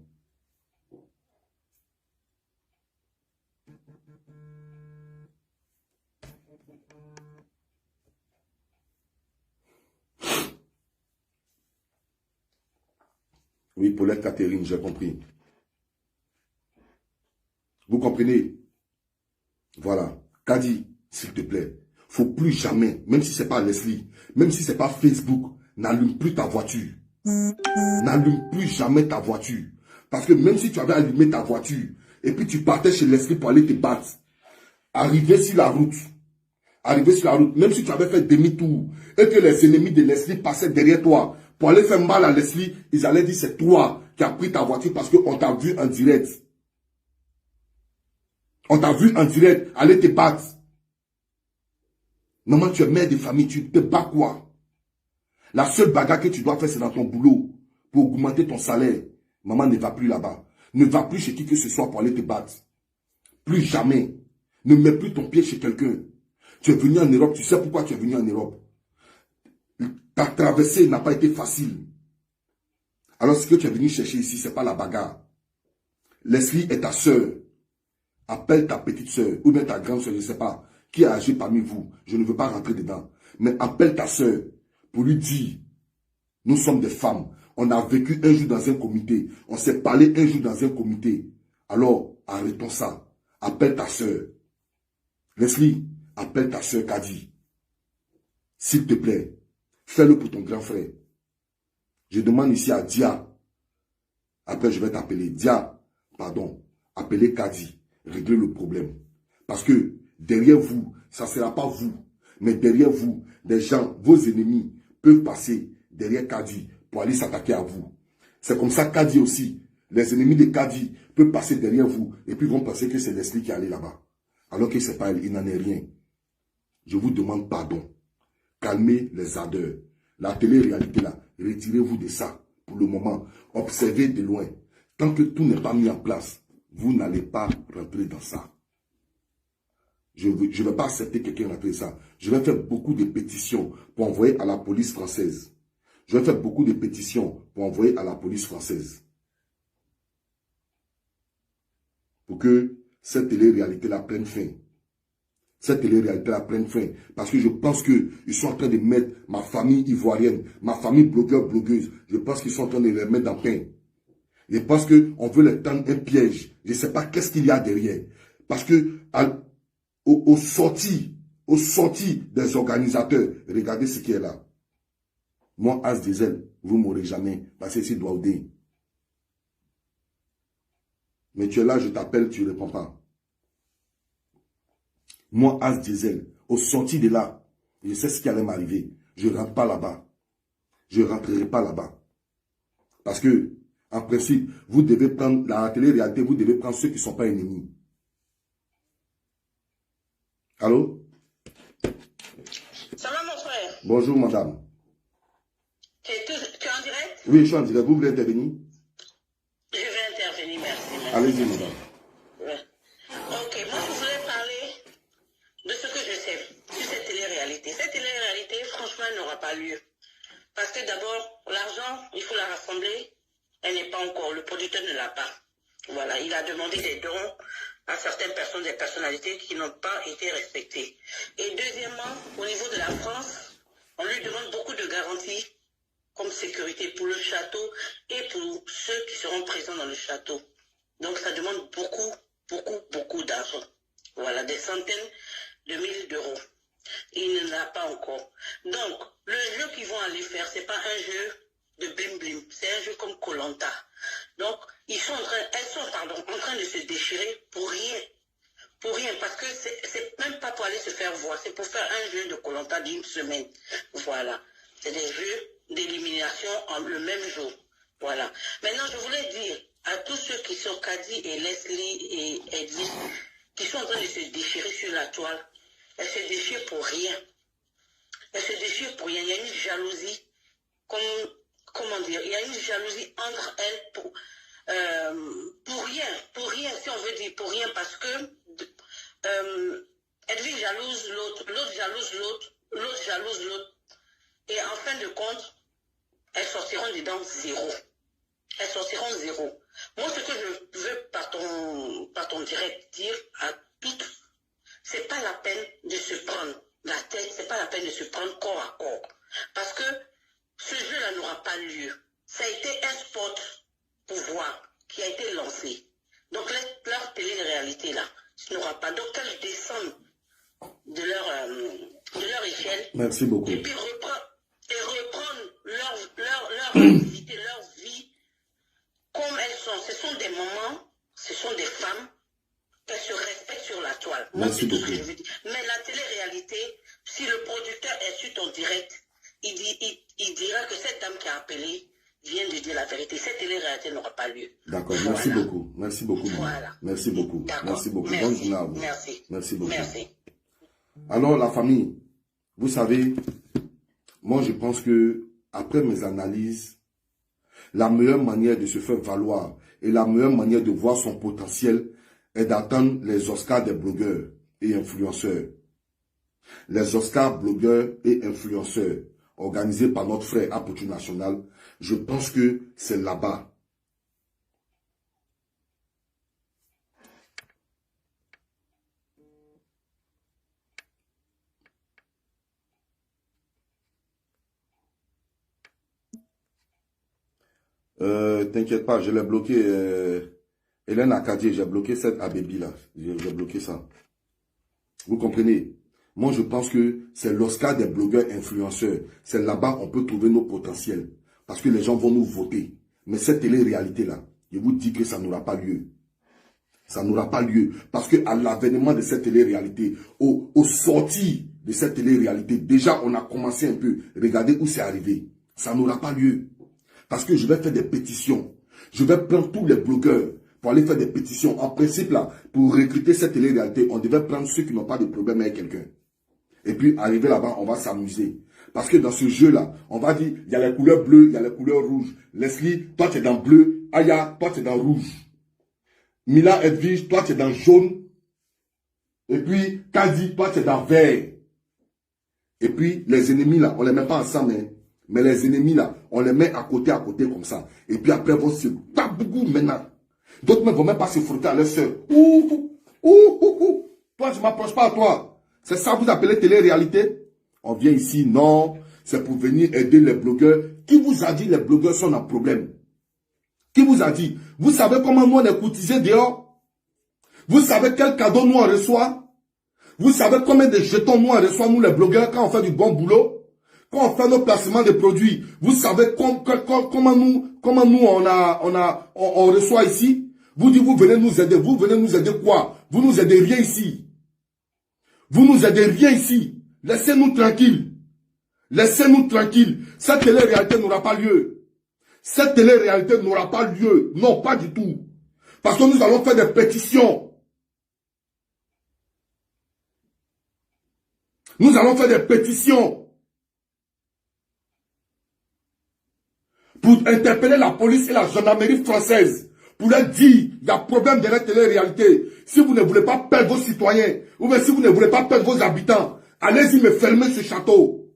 Oui, Paulette Catherine, j'ai compris. Vous comprenez? Voilà. Kadi, s'il te plaît, faut plus jamais, même si c'est pas Leslie, même si c'est pas Facebook, n'allume plus ta voiture. N'allume plus jamais ta voiture. Parce que même si tu avais allumé ta voiture, et puis tu partais chez Leslie pour aller te battre, arrivé sur la route, même si tu avais fait demi-tour, et que les ennemis de Leslie passaient derrière toi, pour aller faire mal à Leslie, ils allaient dire c'est toi qui as pris ta voiture parce qu'on t'a vu en direct. On t'a vu en direct aller te battre. Maman, tu es mère de famille, tu te bats quoi? La seule bagarre que tu dois faire, c'est dans ton boulot, pour augmenter ton salaire. Maman, ne va plus là-bas. Ne va plus chez qui que ce soit pour aller te battre. Plus jamais. Ne mets plus ton pied chez quelqu'un. Tu es venu en Europe, tu sais pourquoi tu es venu en Europe. Ta traversée n'a pas été facile. Alors ce que tu es venu chercher ici, ce n'est pas la bagarre. Leslie est ta soeur. Appelle ta petite soeur ou bien ta grande soeur, je ne sais pas, qui a agi parmi vous. Je ne veux pas rentrer dedans. Mais appelle ta soeur pour lui dire, nous sommes des femmes. On a vécu un jour dans un comité. On s'est parlé un jour dans un comité. Alors, arrêtons ça. Appelle ta soeur. Leslie, appelle ta soeur Kadi. S'il te plaît, fais-le pour ton grand frère. Je demande ici à Dia. Après, je vais t'appeler. Dia, pardon. Appelez Kadi. Régler le problème. Parce que derrière vous, ça ne sera pas vous. Mais derrière vous, des gens, vos ennemis, peuvent passer derrière Kadi pour aller s'attaquer à vous. C'est comme ça Kadi aussi. Les ennemis de Kadi peuvent passer derrière vous et puis vont penser que c'est Leslie qui est allé là-bas. Alors que c'est pas elle, il n'en est rien. Je vous demande pardon. Calmez les ardeurs. La télé-réalité là, retirez-vous de ça pour le moment. Observez de loin. Tant que tout n'est pas mis en place, vous n'allez pas rentrer dans ça. Je ne vais pas accepter quelqu'un rentrer dans ça. Je vais faire beaucoup de pétitions pour envoyer à la police française. Je vais faire beaucoup de pétitions pour envoyer à la police française. Pour que cette télé-réalité-là prenne fin. Cette télé-réalité-là prenne fin. Parce que je pense qu'ils sont en train de mettre ma famille ivoirienne, ma famille blogueur-blogueuse, je pense qu'ils sont en train de les mettre dans le pain. Je pense qu'on veut les tendre un piège. Je ne sais pas qu'est-ce qu'il y a derrière. Parce que au sorti des organisateurs, regardez ce qui est là. Moi, As Diesel, vous ne m'aurez jamais. Parce que c'est Douaoudé. Mais tu es là, je t'appelle, tu ne réponds pas. Moi, As Diesel, au sorti de là, je sais ce qui allait m'arriver. Je ne rentre pas là-bas. Je ne rentrerai pas là-bas. Parce que, en principe, vous devez prendre la télé-réalité, vous devez prendre ceux qui ne sont pas ennemis. Allô? Ça va mon frère? Bonjour madame. Tu es en direct? Oui, je suis en direct. Vous voulez intervenir? Je vais intervenir, merci. Allez-y madame. Ouais. Ok, moi je voulais parler de ce que je sais sur cette télé-réalité. Cette télé-réalité, franchement, elle n'aura pas lieu. Parce que d'abord, l'argent, il faut la rassembler. Elle n'est pas encore, le producteur ne l'a pas. Voilà, il a demandé des dons à certaines personnes, des personnalités qui n'ont pas été respectées. Et deuxièmement, au niveau de la France, on lui demande beaucoup de garanties comme sécurité pour le château et pour ceux qui seront présents dans le château. Donc ça demande beaucoup d'argent. Voilà, des centaines de milliers d'euros. Il ne l'a pas encore. Donc, le jeu qu'ils vont aller faire, c'est pas un jeu de blim blim, c'est un jeu comme Koh Lanta. Donc, elles sont en train de se déchirer pour rien. Pour rien, parce que c'est même pas pour aller se faire voir, c'est pour faire un jeu de Koh Lanta d'une semaine. Voilà. C'est des jeux d'élimination le même jour. Voilà. Maintenant, je voulais dire à tous ceux qui sont Kadi et Leslie et Eddie, qui sont en train de se déchirer sur la toile, elles se déchirent pour rien. Elles se déchirent pour rien. Il y a une jalousie, comment dire, il y a une jalousie entre elles pour rien, si on veut dire pour rien, parce que Edwige jalouse l'autre jalouse l'autre jalouse l'autre. Et en fin de compte, elles sortiront dedans zéro. Elles sortiront zéro. Moi, ce que je veux par ton direct dire à toutes, c'est pas la peine de se prendre la tête, c'est pas la peine de se prendre corps à corps. Parce que ce jeu-là n'aura pas lieu. Ça a été un sport pouvoir qui a été lancé. Donc leur télé-réalité là n'aura pas. Donc qu'elles descendent de leur échelle. Merci beaucoup. Et puis reprendre leur activité, leur vie comme elles sont. Ce sont des mamans, ce sont des femmes qu'elles se respectent sur la toile. Moi, c'est tout ce que je veux dire. Mais la télé-réalité, si le producteur est sur ton direct, il dira que cette dame qui a appelé vient de dire la vérité. Cette télé-réalité n'aura pas lieu. D'accord, voilà. Merci beaucoup. Merci beaucoup. Voilà. Merci beaucoup. Merci beaucoup. Merci. Bonne journée à vous. Merci. Merci beaucoup. Merci. Alors, la famille, vous savez, moi, je pense que, après mes analyses, la meilleure manière de se faire valoir et la meilleure manière de voir son potentiel est d'attendre les Oscars des blogueurs et influenceurs. Les Oscars blogueurs et influenceurs organisés par notre frère Apotu National, je pense que c'est là-bas. T'inquiète pas, je l'ai bloqué. Hélène Acadier, j'ai bloqué cette Abébi là. J'ai bloqué ça. Vous comprenez? Moi, je pense que c'est l'Oscar des blogueurs influenceurs. C'est là-bas on peut trouver nos potentiels. Parce que les gens vont nous voter. Mais cette télé-réalité-là, je vous dis que ça n'aura pas lieu. Ça n'aura pas lieu. Parce qu'à l'avènement de cette télé-réalité, au sorti de cette télé-réalité, déjà on a commencé un peu. Regardez où c'est arrivé. Ça n'aura pas lieu. Parce que je vais faire des pétitions. Je vais prendre tous les blogueurs pour aller faire des pétitions. En principe, là, pour recruter cette télé-réalité, on devait prendre ceux qui n'ont pas de problème avec quelqu'un. Et puis, arriver là-bas, on va s'amuser. Parce que dans ce jeu-là, on va dire, il y a les couleurs bleues, il y a les couleurs rouges. Leslie, toi, tu es dans bleu. Aya, toi, tu es dans rouge. Mila Edwige, toi, tu es dans jaune. Et puis, Kadi, toi, tu es dans vert. Et puis, les ennemis, là, on ne les met pas ensemble, hein. Mais les ennemis, là, on les met à côté comme ça. Et puis après, ils vont se battre beaucoup maintenant. D'autres ne vont même pas se frotter à leur soeur. Toi, je ne m'approche pas à toi. C'est ça que vous appelez télé-réalité? On vient ici, non. C'est pour venir aider les blogueurs. Qui vous a dit les blogueurs sont en problème? Qui vous a dit? Vous savez comment nous on est cotisés dehors? Vous savez quel cadeau nous on reçoit? Vous savez combien de jetons nous on reçoit, nous les blogueurs, quand on fait du bon boulot? Quand on fait nos placements de produits, vous savez comment nous on reçoit ici? Vous dites, vous venez nous aider. Vous venez nous aider quoi? Vous nous aidez rien ici. Vous nous aidez rien ici. Laissez-nous tranquilles. Laissez-nous tranquilles. Cette télé-réalité n'aura pas lieu. Cette télé-réalité n'aura pas lieu. Non, pas du tout. Parce que nous allons faire des pétitions. Nous allons faire des pétitions. Pour interpeller la police et la gendarmerie française, pour leur dire, il y a problème de la télé-réalité. Si vous ne voulez pas perdre vos citoyens, ou bien si vous ne voulez pas perdre vos habitants, allez-y me fermer ce château.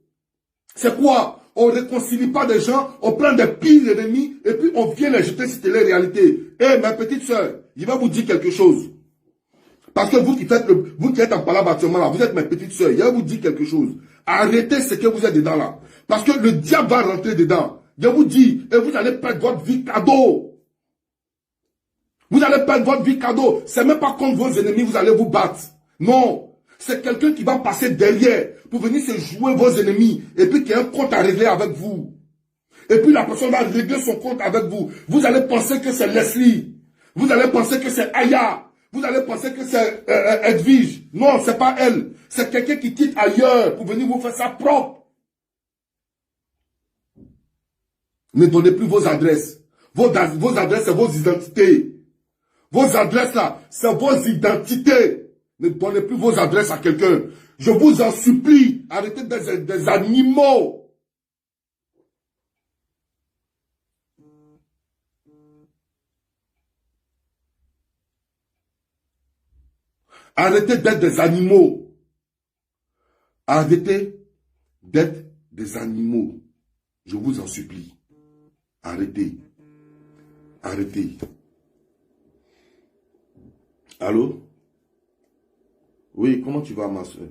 C'est quoi? On ne réconcilie pas des gens, on prend des pires ennemis, et puis on vient les jeter sur télé-réalité. Eh, ma petite soeur, je vais vous dire quelque chose. Parce que vous qui êtes en parlant actuellement là, vous êtes mes petites soeurs, je vais vous dire quelque chose. Arrêtez ce que vous êtes dedans là. Parce que le diable va rentrer dedans. Je vous dis, et vous allez perdre votre vie cadeau. Vous allez perdre votre vie cadeau. C'est même pas contre vos ennemis, vous allez vous battre. Non. C'est quelqu'un qui va passer derrière pour venir se jouer vos ennemis. Et puis qui a un compte à régler avec vous. Et puis la personne va régler son compte avec vous. Vous allez penser que c'est Leslie. Vous allez penser que c'est Aya. Vous allez penser que c'est Edwige. Non, c'est pas elle. C'est quelqu'un qui quitte ailleurs pour venir vous faire ça propre. Ne donnez plus vos adresses. Vos adresses, c'est vos identités. Vos adresses là, c'est vos identités. Ne donnez plus vos adresses à quelqu'un. Je vous en supplie, arrêtez d'être des animaux. Arrêtez d'être des animaux. Arrêtez d'être des animaux. Je vous en supplie. Arrêtez. Arrêtez. Allô? Oui, comment tu vas, ma soeur?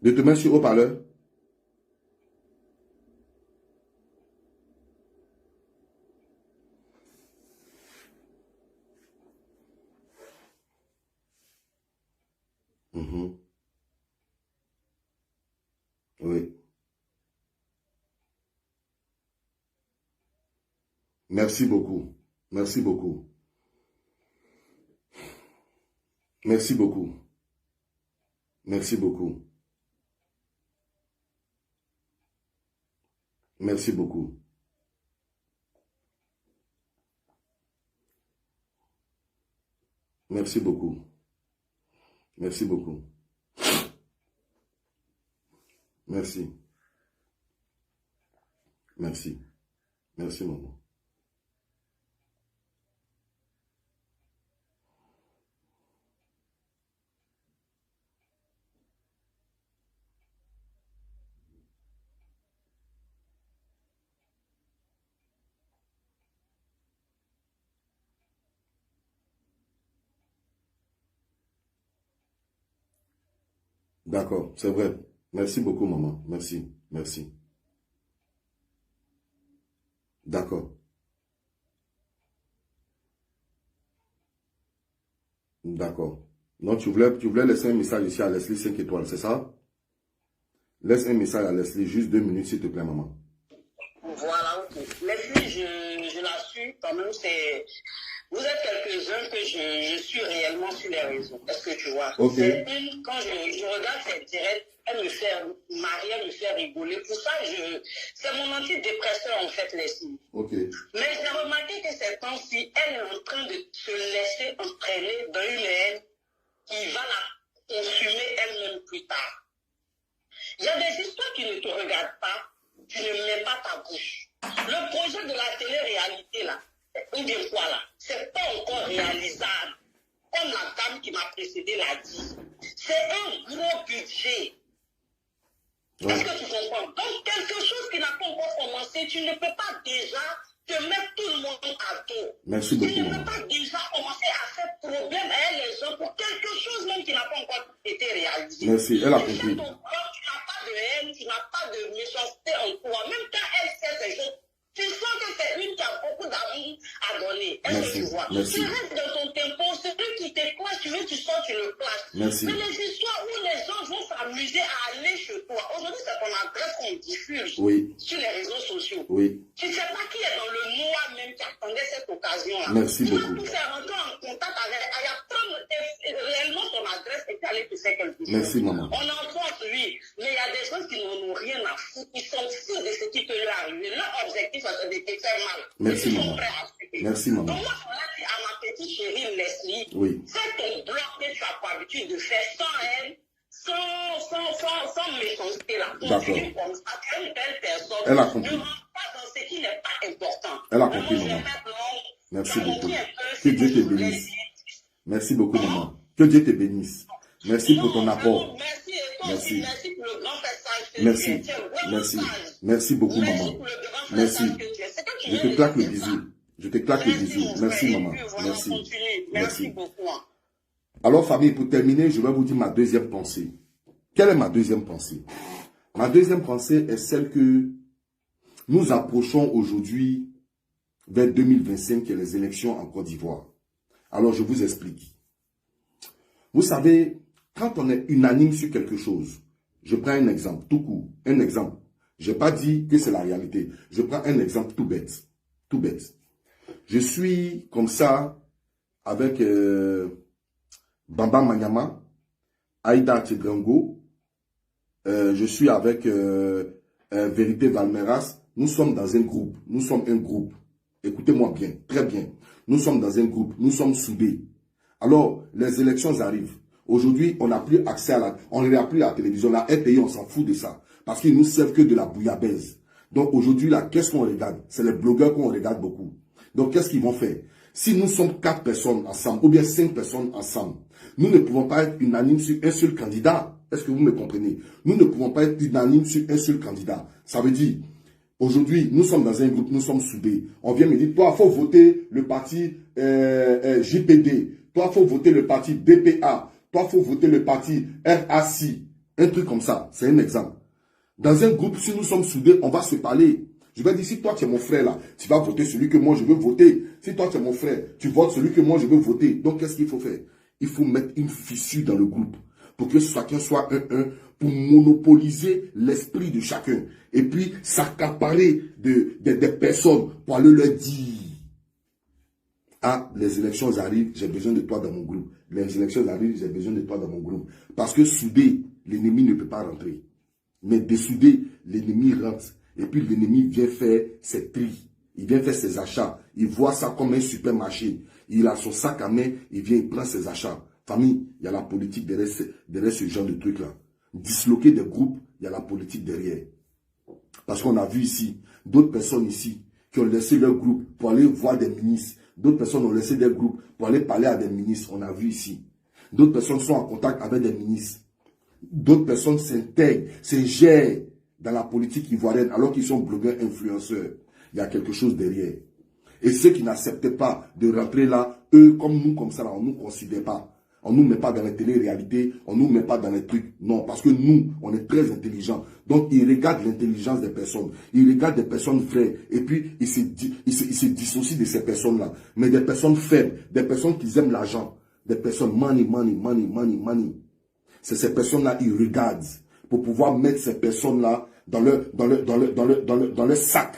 De te mettre sur haut-parleur. Oui. Merci beaucoup. Merci beaucoup. Merci beaucoup. Merci beaucoup. Merci beaucoup. Merci beaucoup. Merci beaucoup. Merci. Merci. Merci, maman. D'accord, c'est vrai. Merci beaucoup, maman. Merci. Merci. D'accord. D'accord. Donc, tu voulais laisser un message ici à Leslie 5 étoiles, c'est ça? Laisse un message à Leslie, juste 2 minutes, s'il te plaît, maman. Voilà, ok. Leslie, je la suis quand même, c'est... Vous êtes quelques-uns que je suis réellement sur les réseaux. Est-ce que tu vois? Ok. Quand je regarde cette directe, elle me fait marrer, elle me fait rigoler. Pour ça, c'est mon antidépresseur en fait, Leslie. Ok. Mais j'ai remarqué que ces temps-ci, elle est en train de se laisser entraîner dans une haine qui va la consumer elle-même plus tard. Il y a des histoires qui ne te regardent pas, tu ne mets pas ta bouche. Le projet de la télé-réalité, là, ou bien quoi, là, c'est pas encore réalisable. Comme la dame qui m'a précédé l'a dit. C'est un gros budget. Ouais. Est-ce que tu comprends? Donc, quelque chose qui n'a pas encore commencé, tu ne peux pas déjà te mettre tout le monde à dos. Merci beaucoup. Tu ne peux pas déjà commencer à faire problème à les gens pour quelque chose même qui n'a pas encore été réalisé. Merci, elle a compris. Tu n'as pas de haine, tu n'as pas de méchanceté en toi. Même quand elle sait ces choses, tu sens que c'est une qui a beaucoup d'amour à donner. Est-ce que tu vois? Merci. Tu restes dans ton tempo, celui qui te clash, tu veux, tu sors, tu le clashes. Merci. Mais les histoires où les gens vont s'amuser à aller chez toi, aujourd'hui c'est ton adresse qu'on diffuse sur les réseaux sociaux. Oui. Tu ne sais pas qui est dans le mois même qui attendait cette occasion-là. Merci beaucoup. Tu vas tout faire rentrer en contact avec, elle va prendre réellement ton adresse et puis aller te faire quelque chose. Merci, maman. On en pense, oui, mais il y a des gens qui n'en ont rien à foutre. Ils sont sûrs de ce qui peut leur arriver. Leur objectif, c'est de te faire mal. Merci, ils maman. sont prêts à suivre. Merci, maman. Donc, moi, je voudrais dire à ma petite chérie Leslie, oui. fais ton bloc que tu as pour habitude de faire sans elle, sans méchanceté là. Continue comme ça. Tu es une belle personne. Elle a compris. Ne rentre pas dans ce qui n'est pas important. Elle a compris, maman. Merci beaucoup. Que Dieu te bénisse. Merci beaucoup, maman. Que Dieu te bénisse. Merci pour ton apport. Merci. Merci pour le grand message que merci. tu as. Merci. Merci beaucoup, maman. Merci. Je te claque le bisou. Je te claque le bisou. Merci, maman. Merci. Merci beaucoup. Alors, famille, pour terminer, je vais vous dire ma deuxième pensée. Quelle est ma deuxième pensée? Ma deuxième pensée est celle que nous approchons aujourd'hui vers 2025 et les élections en Côte d'Ivoire. Alors, je vous explique. Vous savez, quand on est unanime sur quelque chose, je prends un exemple, tout court, un exemple. Je n'ai pas dit que c'est la réalité. Je prends un exemple tout bête. Tout bête. Je suis comme ça avec Bamba Manyama, Aïda Tchedrango, je suis avec Vérité Valmeras. Nous sommes dans un groupe. Nous sommes un groupe. Écoutez-moi bien, très bien. Nous sommes dans un groupe. Nous sommes soudés. Alors, les élections arrivent. Aujourd'hui, on n'a plus accès à la... On ne regarde plus la télévision. La RTI, on s'en fout de ça. Parce qu'ils nous servent que de la bouillabaisse. Donc, aujourd'hui, là, qu'est-ce qu'on regarde? C'est les blogueurs qu'on regarde beaucoup. Donc, qu'est-ce qu'ils vont faire? Si nous sommes 4 personnes ensemble, ou bien 5 personnes ensemble, nous ne pouvons pas être unanimes sur un seul candidat. Est-ce que vous me comprenez? Nous ne pouvons pas être unanimes sur un seul candidat. Ça veut dire, aujourd'hui, nous sommes dans un groupe, nous sommes soudés. On vient me dire, toi, il faut voter le parti JPD. Toi, il faut voter le parti DPA. Toi, il faut voter le parti RAC. Un truc comme ça, c'est un exemple. Dans un groupe, si nous sommes soudés, on va se parler. Je vais dire, si toi tu es mon frère là, tu vas voter celui que moi je veux voter. Si toi tu es mon frère, tu votes celui que moi je veux voter. Donc qu'est-ce qu'il faut faire? Il faut mettre une fissure dans le groupe pour que chacun soit un, pour monopoliser l'esprit de chacun. Et puis s'accaparer des personnes pour aller leur dire, ah, les élections arrivent, j'ai besoin de toi dans mon groupe. Les élections arrivent, j'ai besoin de toi dans mon groupe. Parce que soudé, l'ennemi ne peut pas rentrer. Mais dessoudé, l'ennemi rentre. Et puis l'ennemi vient faire ses prix. Il vient faire ses achats. Il voit ça comme un supermarché. Il a son sac à main, il vient, il prend ses achats. Famille, il y a la politique derrière ce genre de truc-là. Disloquer des groupes, il y a la politique derrière. Parce qu'on a vu ici, d'autres personnes ici, qui ont laissé leur groupe pour aller voir des ministres. D'autres personnes ont laissé des groupes pour aller parler à des ministres. On a vu ici. D'autres personnes sont en contact avec des ministres. D'autres personnes s'intègrent, s'ingèrent dans la politique ivoirienne alors qu'ils sont blogueurs, influenceurs. Il y a quelque chose derrière. Et ceux qui n'acceptent pas de rentrer là, eux, comme nous, comme ça, là, on ne nous considère pas. On ne nous met pas dans la télé-réalité, on ne nous met pas dans les trucs. Non, parce que nous, on est très intelligents. Donc, ils regardent l'intelligence des personnes. Ils regardent des personnes vraies. Et puis, ils se dissocient de ces personnes-là. Mais des personnes faibles, des personnes qui aiment l'argent, des personnes money. C'est ces personnes-là, ils regardent pour pouvoir mettre ces personnes-là dans leur sac.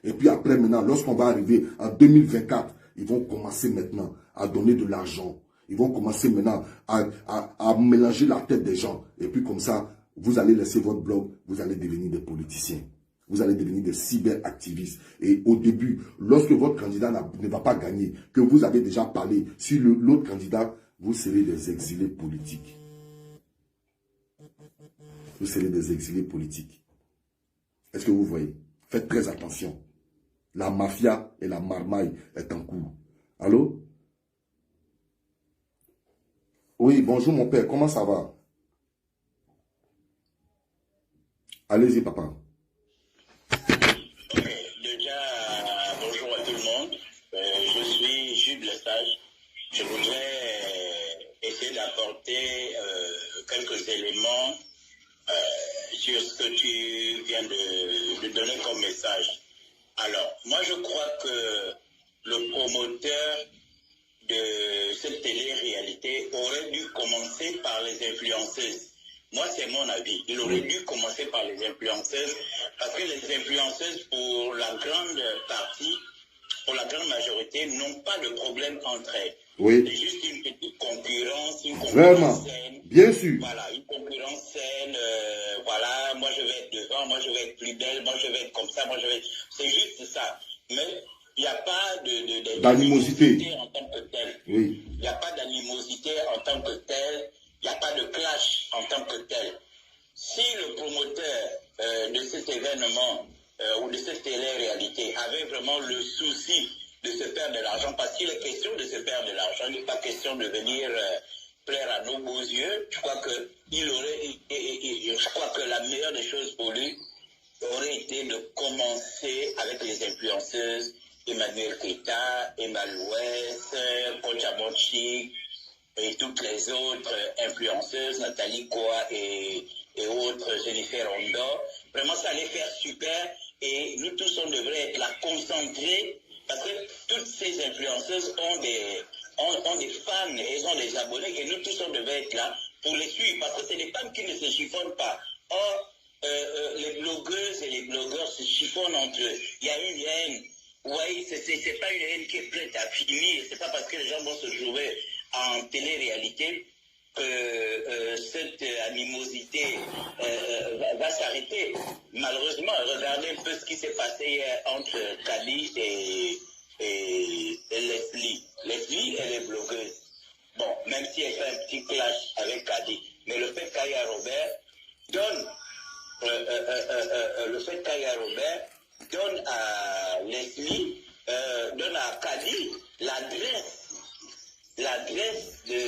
Et puis après, maintenant, lorsqu'on va arriver en 2024, ils vont commencer maintenant à donner de l'argent. Ils vont commencer maintenant à mélanger la tête des gens. Et puis comme ça, vous allez laisser votre blog, vous allez devenir des politiciens. Vous allez devenir des cyberactivistes. Et au début, lorsque votre candidat ne va pas gagner, que vous avez déjà parlé sur l'autre candidat, vous serez des exilés politiques. Vous serez des exilés politiques. Est-ce que vous voyez? Faites très attention. La mafia et la marmaille est en cours. Allô? Oui, bonjour mon père, comment ça va? Allez-y, papa. Ok, déjà, bonjour à tout le monde. Je suis Jules Lesage. Je voudrais essayer d'apporter quelques éléments sur ce que tu viens de donner comme message. Alors, moi je crois que le promoteur de cette télé-réalité aurait dû commencer par les influenceuses. Moi, c'est mon avis. Il aurait dû commencer par les influenceuses, parce que les influenceuses, pour la grande partie, pour la grande majorité, n'ont pas de problème entre elles. Oui. C'est juste une petite concurrence, Vraiment, saine. bien sûr. Voilà, une concurrence saine. Voilà, moi je vais être devant, moi je vais être plus belle, moi je vais être comme ça, moi je vais... C'est juste ça. Mais il n'y a pas d'animosité en tant que telle. Oui. Il n'y a pas d'animosité en tant que telle. Il n'y a pas de clash en tant que tel. Si le promoteur de cet événement ou de cette télé-réalité avait vraiment le souci de se faire de l'argent, parce qu'il est question de se faire de l'argent, il n'est pas question de venir plaire à nos beaux yeux, je crois que la meilleure des choses pour lui aurait été de commencer avec les influenceuses, Emmanuel Keita, Emma Louès, Concha Bonchik, et toutes les autres influenceuses, Nathalie Koa et autres, Jennifer Rondo. Vraiment, ça allait faire super et nous tous, on devrait être là concentrés parce que toutes ces influenceuses ont des fans, elles ont des abonnés et nous tous, on devait être là pour les suivre parce que c'est des femmes qui ne se chiffonnent pas. Or, les blogueuses et les blogueurs se chiffonnent entre eux. Il y a une haine. Oui, c'est pas une haine qui est prête à finir. C'est pas parce que les gens vont se trouver en télé-réalité que cette animosité va s'arrêter. Malheureusement, regardez un peu ce qui s'est passé hier entre Kali et Leslie. Leslie, elle est blogueuse. Bon, même si elle fait un petit clash avec Kali. Mais le fait qu'Aya Robert donne à Leslie, donne à Kali l'adresse de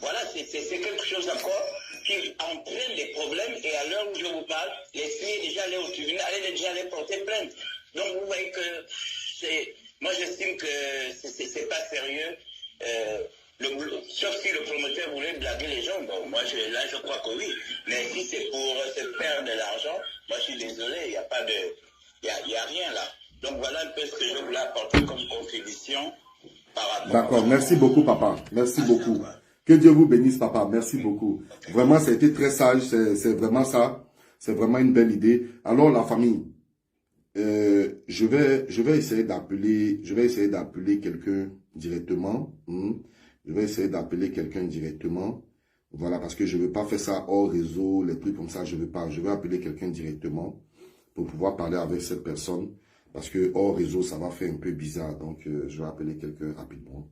voilà, c'est quelque chose encore qui entraîne des problèmes et à l'heure où je vous parle, Leslie est déjà allée au tribunal, elle est déjà allée porter plainte. Donc vous voyez que moi j'estime que c'est pas sérieux. Sauf si le promoteur voulait blaguer les gens, bon, moi là je crois que oui. Mais si c'est pour se perdre de l'argent, moi je suis désolé, il n'y a pas de. Il n'y a rien là. Donc voilà un peu ce que je voulais apporter comme contribution par rapport. D'accord, merci beaucoup papa, merci beaucoup. Que Dieu vous bénisse papa, merci beaucoup. Vraiment ça a été très sage, c'est vraiment ça. C'est vraiment une belle idée. Alors la famille, je vais essayer d'appeler quelqu'un directement. Je vais essayer d'appeler quelqu'un directement. Voilà, parce que je ne veux pas faire ça hors réseau, les trucs comme ça, je ne veux pas. Je vais appeler quelqu'un directement pour pouvoir parler avec cette personne. Parce que hors réseau, ça va faire un peu bizarre. Donc, je vais appeler quelqu'un rapidement.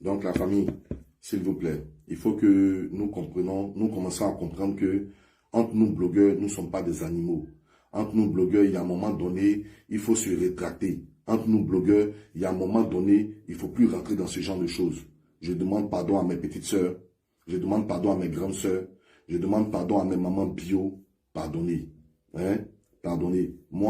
Donc, la famille, s'il vous plaît, il faut que nous commençons à comprendre que entre nous blogueurs, nous ne sommes pas des animaux. Entre nous blogueurs, il y a un moment donné, il faut se rétracter. Entre nous blogueurs, il y a un moment donné, il ne faut plus rentrer dans ce genre de choses. Je demande pardon à mes petites sœurs. Je demande pardon à mes grandes sœurs. Je demande pardon à mes mamans bio. Pardonnez. Hein? Pardonnez. Moi,